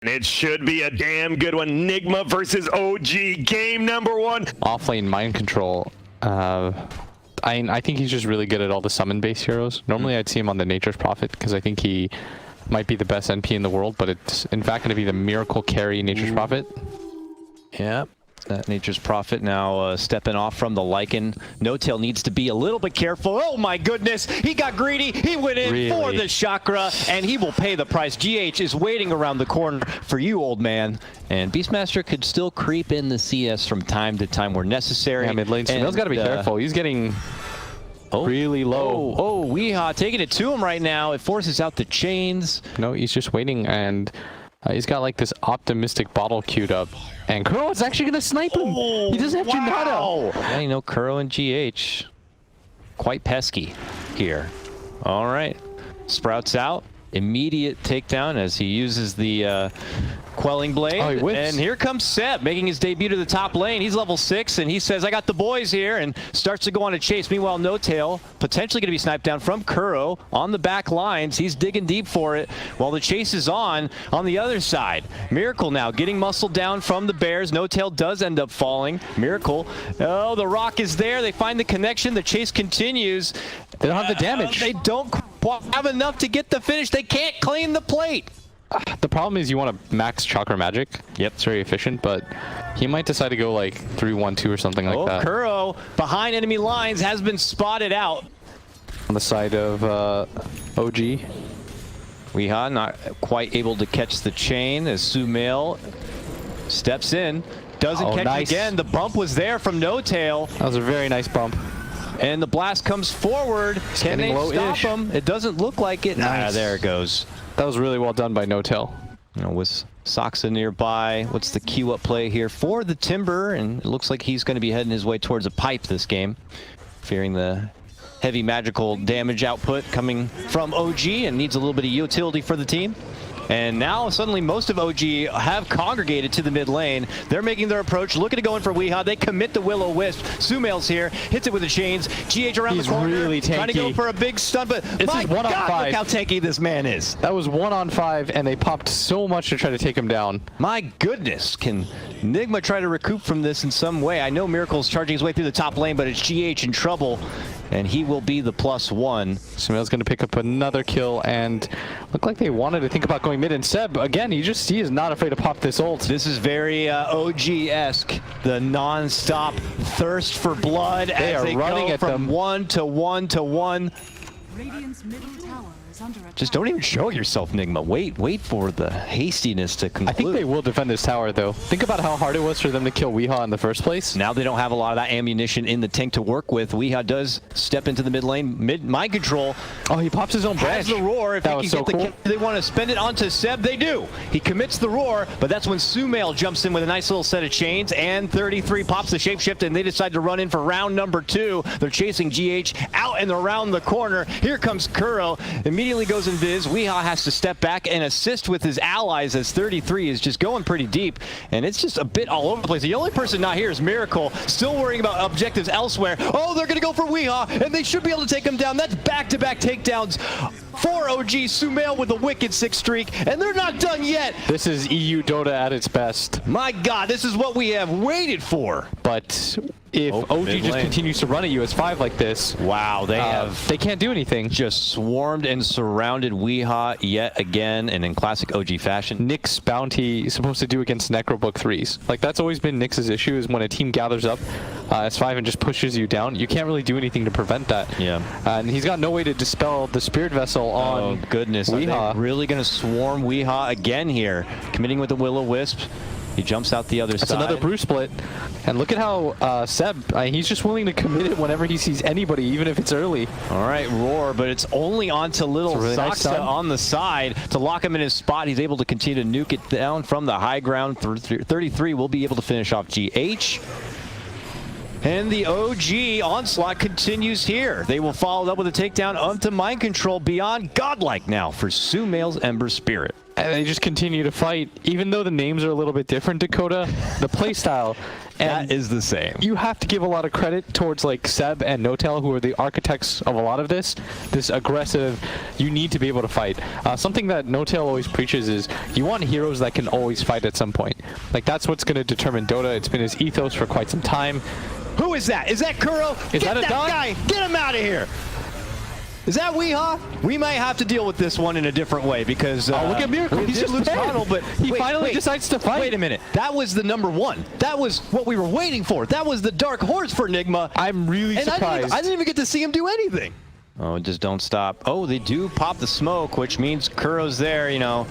It should be a damn good one. NIGMA versus OG, game number 1. Offlane mind control. I think he's just really good at all the summon-based heroes. Normally I'd see him on the Nature's Prophet because I think he might be the best NP in the world, but it's in fact going to be the Miracle carry Nature's Prophet. Yeah, that Nature's Prophet now stepping off from the Lycan. No-Tail needs to be a little bit careful. Oh my goodness, he got greedy. He went in for the chakra, and he will pay the price. GH is waiting around the corner for you, old man. And Beastmaster could still creep in the CS from time to time where necessary. Yeah, mid lane. Sumail's got to be careful. He's getting really low. Oh, Weehaw taking it to him right now. It forces out the chains. No, he's just waiting, and he's got like this optimistic bottle queued up. And Kuro is actually going to snipe him. He doesn't have Janata. Yeah, you know, Kuro and GH. Quite pesky here. All right. Sprouts out. Immediate takedown as he uses the Quelling Blade. Oh, he whips. And here comes Seb making his debut to the top lane. He's level 6 and he says, I got the boys here, and starts to go on a chase. Meanwhile, No-Tail potentially going to be sniped down from Kuro on the back lines. He's digging deep for it while the chase is on the other side. Miracle now getting muscled down from the Bears. No-Tail does end up falling. Miracle. Oh, the rock is there. They find the connection. The chase continues. They don't have the damage. They don't have enough to get the finish. They can't clean the plate. The problem is you want to max chakra magic. Yep, it's very efficient, but he might decide to go like 3-1-2 or something like that. Kuro behind enemy lines has been spotted out. On the side of OG. Weehaw not quite able to catch the chain as Sumail steps in. Doesn't catch it again. The bump was there from No-Tail. That was a very nice bump. And the blast comes forward. Can they stop him? It doesn't look like it. Nice. There it goes. That was really well done by No-Tail. You know, with Soxa nearby, what's the queue up play here for the Timber? And it looks like he's going to be heading his way towards a pipe this game, fearing the heavy magical damage output coming from OG, and needs a little bit of utility for the team. And now suddenly most of OG have congregated to the mid lane. They're making their approach, looking to go in for Weehaw. They commit the Will-O-Wisp. Sumail's here, hits it with the chains. GH around the corner, really tanky. Trying to go for a big stun, but my God, look how tanky this man is. That was 1-on-5, and they popped so much to try to take him down. My goodness, can NIGMA try to recoup from this in some way? I know Miracle's charging his way through the top lane, but it's GH in trouble, and he will be the +1. Sumail's going to pick up another kill, and look like they wanted to think about going mid. And Seb, again, he is not afraid to pop this ult. This is very OG-esque, the non-stop thirst for blood as they running go from 1 to 1 to 1. Radiant's middle tower is under attack. Just don't even show yourself, NIGMA. Wait for the hastiness to conclude. I think they will defend this tower, though. Think about how hard it was for them to kill Weehaw in the first place. Now they don't have a lot of that ammunition in the tank to work with. Weehaw does step into the mid lane, mind control. Oh, he pops his own branch. Has the roar. If that he was can so get the cool. they want to spend it onto Seb, they do. He commits the roar, but that's when Sumail jumps in with a nice little set of chains, and 33 pops the shapeshift, and they decide to run in for round number 2. They're chasing GH out and around the corner. Here comes Kuro. Immediately goes in Viz. Weehaw has to step back and assist with his allies as 33 is just going pretty deep, and it's just a bit all over the place. The only person not here is Miracle, still worrying about objectives elsewhere. Oh, they're going to go for Weehaw, and they should be able to take him down. That's back-to-back takedowns for OG. Sumail with a wicked 6 streak, and they're not done yet. This is EU Dota at its best. My God, this is what we have waited for. But if OG just continues to run at you as 5 like this, wow, they can't do anything. Just swarmed and surrounded Weehaw yet again, and in classic OG fashion. Nyx's bounty is supposed to do against Necrobook 3s. Like, that's always been Nyx's issue, is when a team gathers up as 5 and just pushes you down, you can't really do anything to prevent that. Yeah. And he's got no way to dispel the Spirit Vessel on Oh goodness, Weehaw. Are they really going to swarm Weehaw again here? Committing with the Will-O-Wisp. He jumps out the other side. That's another brew split. And look at how Seb, he's just willing to commit it whenever he sees anybody, even if it's early. All right, roar, but it's only onto little really Soxa on the side to lock him in his spot. He's able to continue to nuke it down from the high ground. 33 will be able to finish off GH. And the OG onslaught continues here. They will follow up with a takedown onto mind control beyond godlike now for Sumail's Ember Spirit. And they just continue to fight. Even though the names are a little bit different, Dakota, the playstyle That is the same. You have to give a lot of credit towards like Seb and Notel, who are the architects of a lot of this aggressive, you need to be able to fight. Something that Notel always preaches is you want heroes that can always fight at some point. Like that's what's going to determine Dota. It's been his ethos for quite some time. Who is that? Is that Kuro? Is that a dog? guy? Get him out of here. Is that Weehaw? We might have to deal with this one in a different way because look at Miracle. He's just lose dead. Ronald, but he finally decides to fight. Wait a minute. That was the #1. That was what we were waiting for. That was the dark horse for NIGMA. I'm really surprised. I didn't even get to see him do anything. Oh, just don't stop. Oh, they do pop the smoke, which means Kuro's there, you know.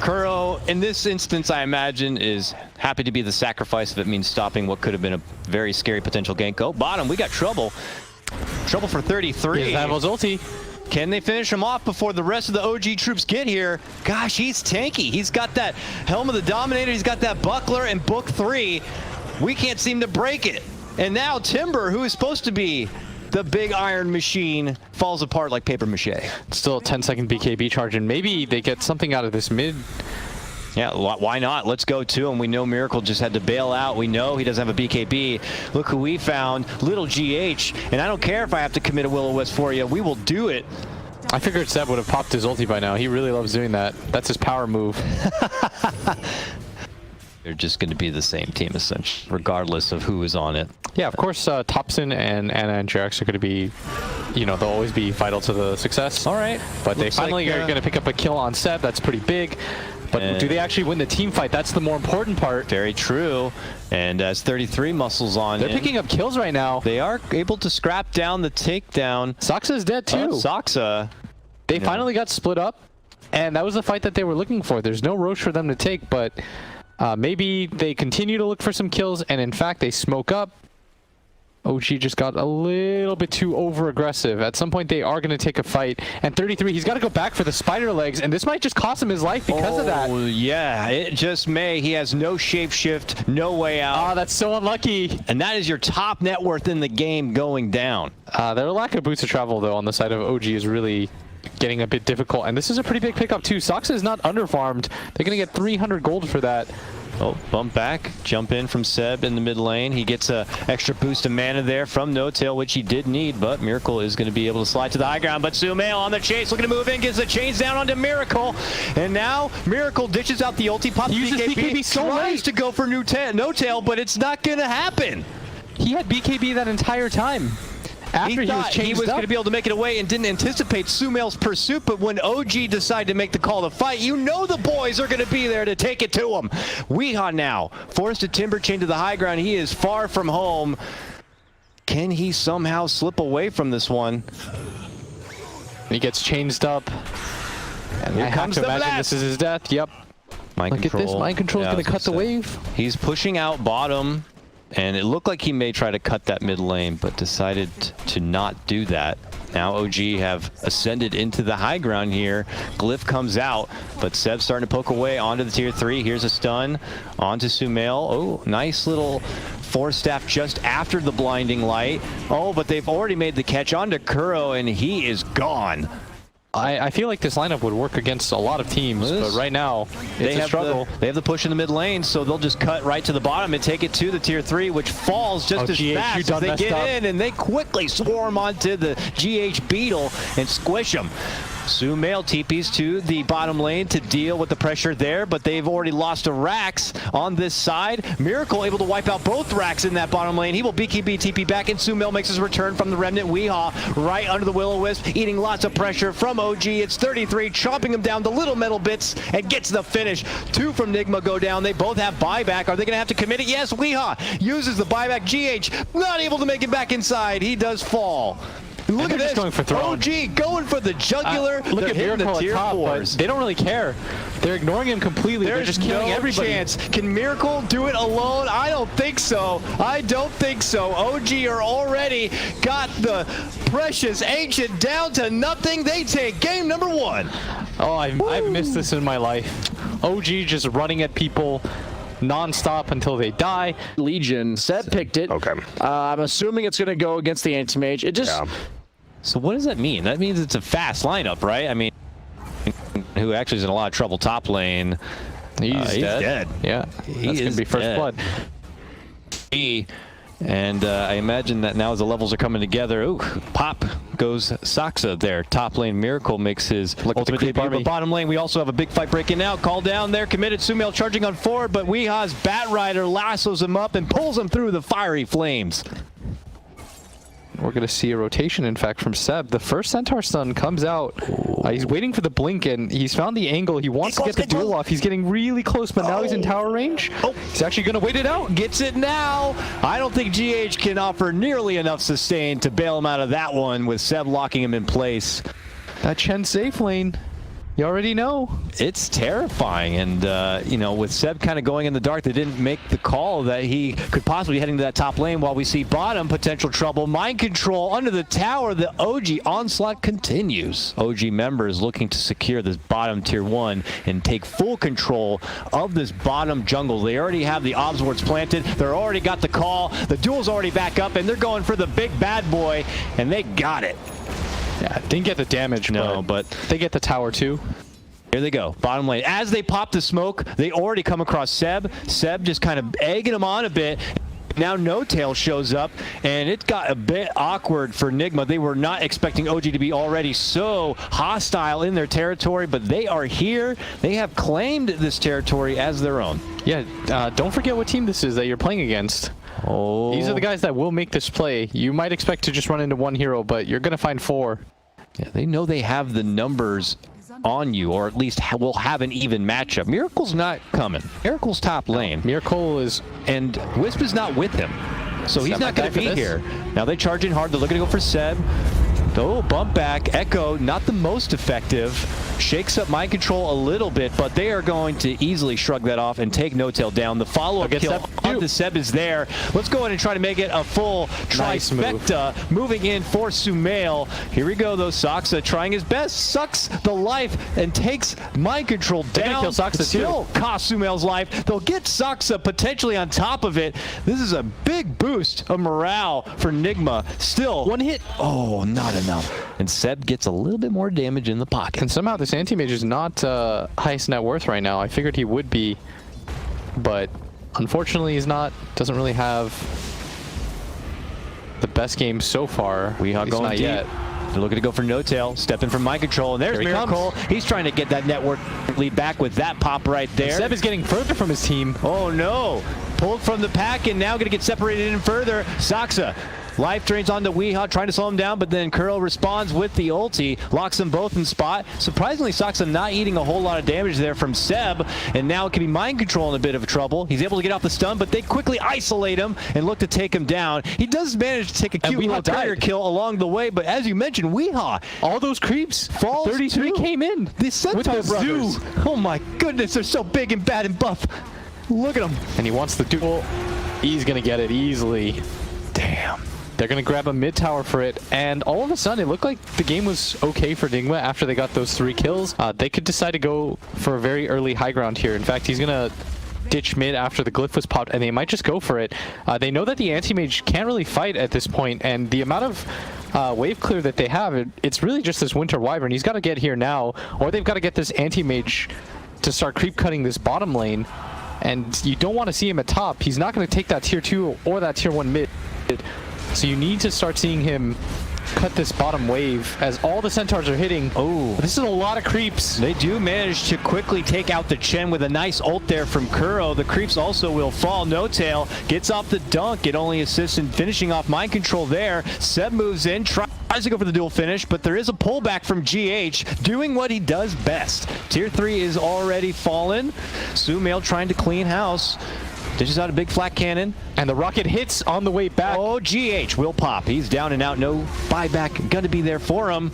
Kuro, in this instance, I imagine, is happy to be the sacrifice if it means stopping what could have been a very scary potential gank. Oh, bottom, we got trouble. Trouble for 33. That was ulti. Can they finish him off before the rest of the OG troops get here? Gosh, he's tanky. He's got that Helm of the Dominator. He's got that Buckler and Book 3. We can't seem to break it. And now Timber, who is supposed to be the big iron machine, falls apart like paper mache. Still a 10-second BKB charge, and maybe they get something out of this mid. Yeah, why not? Let's go to him. We know Miracle just had to bail out. We know he doesn't have a BKB. Look who we found, little GH. And I don't care if I have to commit a Will-O-Wisp for you. We will do it. I figured Seb would have popped his ulti by now. He really loves doing that. That's his power move. They're just going to be the same team, essentially, regardless of who is on it. Yeah, of course, Thompson and Anna and Jax are going to be, you know, they'll always be vital to the success. All right. But they finally are going to pick up a kill on Seb. That's pretty big. But do they actually win the team fight? That's the more important part. Very true. And as 33 muscles on, they're picking up kills right now. They are able to scrap down the takedown. Saxa's dead too. Saxa. They finally got split up, and that was the fight that they were looking for. There's no Roche for them to take, but maybe they continue to look for some kills, and in fact, they smoke up. OG just got a little bit too over-aggressive. At some point, they are going to take a fight. And 33, he's got to go back for the spider legs, and this might just cost him his life because of that. Oh, yeah, it just may. He has no shapeshift, no way out. Oh, that's so unlucky. And that is your top net worth in the game going down. Their lack of boots of travel, though, on the side of OG is really getting a bit difficult. And this is a pretty big pickup, too. Saxa is not underfarmed. They're going to get 300 gold for that. Oh, bump back, jump in from Seb in the mid lane. He gets a extra boost of mana there from Notail, which he did need, but Miracle is going to be able to slide to the high ground. But Sumail on the chase, looking to move in, gets the chains down onto Miracle. And now Miracle dishes out the ulti, pops uses BKB so tries late to go for Notail, but it's not going to happen. He had BKB that entire time. After he thought he was going to be able to make it away and didn't anticipate Sumail's pursuit, but when OG decided to make the call to fight, you know the boys are going to be there to take it to him. Weehaw now forced a Timber chain to the high ground. He is far from home. Can he somehow slip away from this one? He gets changed up. And I have to imagine this is his death. Yep. Look at this. Mind control is going to cut the wave. He's pushing out bottom. And it looked like he may try to cut that mid lane, but decided to not do that. Now OG have ascended into the high ground here. Glyph comes out, but Seb's starting to poke away onto the tier 3. Here's a stun onto Sumail. Oh, nice little force staff just after the blinding light. Oh, but they've already made the catch onto Kuro, and he is gone. I feel like this lineup would work against a lot of teams, but right now, it's a struggle. They have the push in the mid lane, so they'll just cut right to the bottom and take it to the tier 3, which falls just as fast as they get in, and they quickly swarm onto the GH Beetle and squish them. Sumail TPs to the bottom lane to deal with the pressure there, but they've already lost a Rax on this side. Miracle able to wipe out both Rax in that bottom lane. He will BKB TP back, and Sumail makes his return from the Remnant. Weehaw right under the Will-O-Wisp, eating lots of pressure from OG. It's 33, chopping him down to little metal bits, and gets the finish. 2 from NIGMA go down. They both have buyback. Are they going to have to commit it? Yes, Weehaw uses the buyback. GH not able to make it back inside. He does fall. Look at this, going for OG going for the jugular. Look at Miracle at top, but they don't really care. They're ignoring him completely. They're just killing everybody. Chance. Can Miracle do it alone? I don't think so. I don't think so. OG are already got the precious Ancient down to nothing. They take game number 1. Oh, I've missed this in my life. OG just running at people non-stop until they die. Legion. Seb picked it. Okay. I'm assuming it's going to go against the anti-mage. It just... Yeah. So what does that mean? That means it's a fast lineup, right? I mean, who actually is in a lot of trouble top lane. He's dead. Yeah. That's going to be first blood. And I imagine that now as the levels are coming together, ooh, pop goes Saksa there. Top lane Miracle makes his ultimate debut. But bottom lane, we also have a big fight breaking out. Call down there, committed. Sumail charging on forward, but Weeha's Bat Rider lassos him up and pulls him through the fiery flames. We're going to see a rotation, in fact, from Seb. The first Centaur stun comes out. He's waiting for the blink, and he's found the angle. He wants to get the duel off. He's getting really close, but now he's in tower range. He's actually going to wait it out. Gets it now. I don't think GH can offer nearly enough sustain to bail him out of that one with Seb locking him in place. That Chen safe lane. You already know. It's terrifying, and you know, with Seb kind of going in the dark, they didn't make the call that he could possibly be heading to that top lane. While we see bottom potential trouble, mind control under the tower. The OG onslaught continues. OG members looking to secure this bottom tier 1 and take full control of this bottom jungle. They already have the obs wards planted. They're already got the call. The duel's already back up, and they're going for the big bad boy, and they got it. Yeah, didn't get the damage, no, but they get the tower too. Here they go, bottom lane. As they pop the smoke, they already come across Seb. Seb just kind of egging him on a bit. Now No Tail shows up, and it got a bit awkward for NIGMA. They were not expecting OG to be already so hostile in their territory, but they are here. They have claimed this territory as their own. Yeah, don't forget what team this is that you're playing against. Oh. These are the guys that will make this play. You might expect to just run into one hero, but you're going to find 4. Yeah, they know they have the numbers on you, or at least will have an even matchup. Miracle's not coming. Miracle's top lane. Miracle is... And Wisp is not with him, so he's not going to be here. Now they charge in hard. They're looking to go for Seb. Oh, bump back. Echo, not the most effective. Shakes up mind control a little bit, but they are going to easily shrug that off and take No Tail down. The follow-up kill onto Seb is there. Let's go ahead and try to make it a full trifecta. Moving in for Sumail. Here we go, though. Saksa trying his best. Sucks the life and takes mind control down. Kill Saksa Still cost Sumail's life. They'll get Saksa potentially on top of it. This is a big boost of morale for NIGMA. Still, one hit. Oh, not enough. And Seb gets a little bit more damage in the pocket. And somehow this anti-mage is not highest net worth right now. I figured he would be, but unfortunately he's not. Doesn't really have the best game so far. We are going deep. Yet. They're looking to go for No Tail. Step in from mind control, and there's Miracle. He's trying to get that network lead back with that pop right there. And Seb is getting further from his team. Oh no! Pulled from the pack and now going to get separated in further. Saksa. Life drains onto Weeha, trying to slow him down, but then Kuro responds with the ulti, locks them both in spot. Surprisingly, Saksa not eating a whole lot of damage there from Seb, and now it can be mind control in a bit of trouble. He's able to get off the stun, but they quickly isolate him and look to take him down. He does manage to take a cute little carrier kill along the way, but as you mentioned, Weeha, all those creeps, falls 33 came in. The Centaur brothers. Oh my goodness, they're so big and bad and buff. Look at him. And he wants the duel. He's going to get it easily. Damn. They're going to grab a mid tower for it, and all of a sudden it looked like the game was okay for NIGMA after they got those 3 kills. They could decide to go for a very early high ground here. In fact, he's going to ditch mid after the glyph was popped, and they might just go for it. They know that the anti-mage can't really fight at this point, and the amount of wave clear that they have, it's really just this Winter Wyvern. He's got to get here now, or they've got to get this anti-mage to start creep cutting this bottom lane, and you don't want to see him at top. He's not going to take that tier 2 or that tier 1 mid. So you need to start seeing him cut this bottom wave as all the centaurs are hitting. Oh, this is a lot of creeps. They do manage to quickly take out the Chen with a nice ult there from Kuro. The creeps also will fall. No Tail gets off the dunk. It only assists in finishing off mind control there. Seb moves in, tries to go for the dual finish, but there is a pullback from GH, doing what he does best. Tier 3 is already fallen. Sumail trying to clean house. Dishes out a big flat cannon. And the rocket hits on the way back. Oh, GH will pop. He's down and out. No buyback gonna be there for him.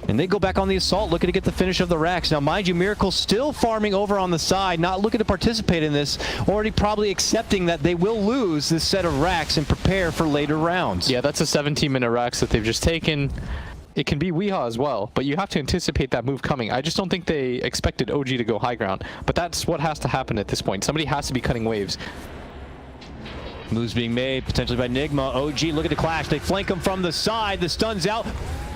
And they go back on the assault, looking to get the finish of the racks. Now, mind you, Miracle still farming over on the side, not looking to participate in this, already probably accepting that they will lose this set of racks and prepare for later rounds. Yeah, that's a 17-minute racks that they've just taken. It can be Weeha as well, but you have to anticipate that move coming. I just don't think they expected OG to go high ground, but that's what has to happen at this point. Somebody has to be cutting waves. Moves being made potentially by NIGMA. OG, look at the clash. They flank him from the side. The stun's out.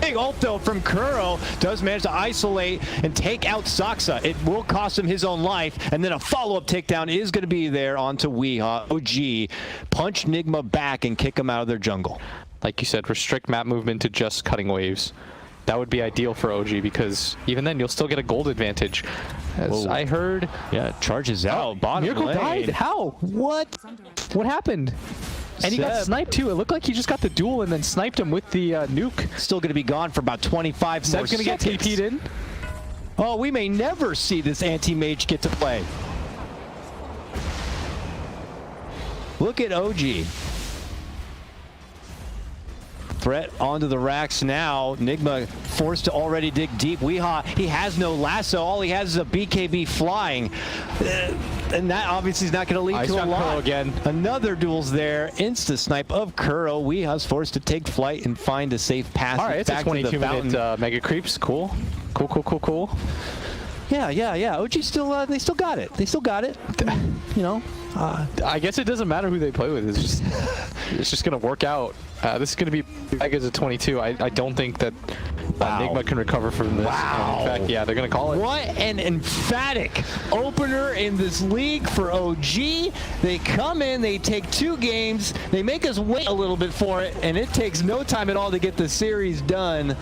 Big ult though from Kuro. Does manage to isolate and take out Saksa. It will cost him his own life. And then a follow-up takedown is going to be there onto Weehaw. OG punch NIGMA back and kick him out of their jungle. Like you said, restrict map movement to just cutting waves. That would be ideal for OG because even then you'll still get a gold advantage. As I heard, yeah, charges out. Bottom Miracle lane. died. How? What? What happened? And he got Seb. sniped too. It looked like he just got the duel and then sniped him with the nuke. Still going to be gone for about 25 Seb's more gonna get seconds. TP'd in. Oh, we may never see this anti-mage get to play. Look at OG. Threat onto the racks now. NIGMA forced to already dig deep. Weehaw, he has no lasso. All he has is a BKB flying. And that obviously is not going to lead to a lot. Kuro again. Another duel's there. Insta snipe of Kuro. Weehaw's forced to take flight and find a safe path All right, it's a back to the 22-minute mega creeps. Cool. Cool. Yeah. OG still, they still got it. They still got it. You know. I guess it doesn't matter who they play with. It's just going to work out. This is going to be Megas at 22. I don't think that NIGMA can recover from this. Wow. In fact, yeah, they're going to call it. What an emphatic opener in this league for OG. They come in, they take 2 games, they make us wait a little bit for it, and it takes no time at all to get the series done.